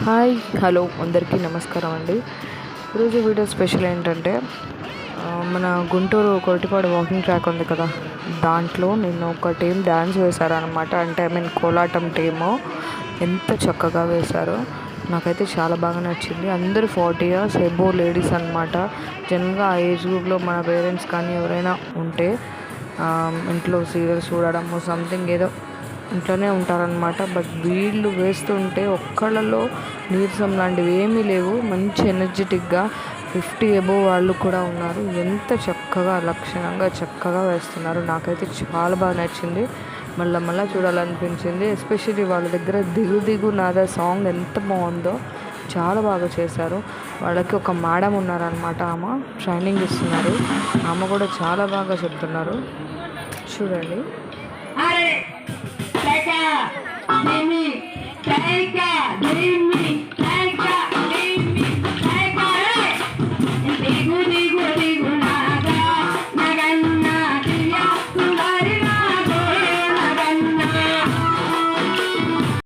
Hi hello అందరికీ నమస్కారం అండి. ఈరోజు వీడియో స్పెషల్ ఏంటంటే మన గుంటూరు కొరటిపాడు వాకింగ్ ట్రాక్ ఉంది కదా, దాంట్లో నిన్న ఒక టీం డ్యాన్స్ వేశారనమాట. అంటే కోలాటం టీము ఎంత చక్కగా వేశారో నాకైతే చాలా బాగా నచ్చింది. అందరూ 40 years ఎబో లేడీస్ అనమాట. జనరల్గా ఆ ఏజ్ గ్రూప్లో మన పేరెంట్స్ కానీ ఎవరైనా ఉంటే ఇంట్లో సీరియల్స్ చూడడము సంథింగ్ ఏదో ఇంట్లోనే ఉంటారనమాట. బట్ వీళ్ళు వేస్తుంటే ఒక్కళ్ళలో నీరసం లాంటివి ఏమీ లేవు. మంచి ఎనర్జెటిక్గా 50 ఎబో వాళ్ళు కూడా ఉన్నారు. ఎంత చక్కగా లక్షణంగా చక్కగా వేస్తున్నారు. నాకైతే చాలా బాగా నచ్చింది. మళ్ళీ చూడాలనిపించింది. ఎస్పెషల్లీ వాళ్ళ దగ్గర దిగు నాదా సాంగ్ ఎంత బాగుందో, చాలా బాగా చేశారు. వాళ్ళకి ఒక మేడం ఉన్నారనమాట, ఆమె ట్రైనింగ్ ఇస్తున్నారు. ఆమె కూడా చాలా బాగా చెప్తున్నారు. చూడండి. Take a,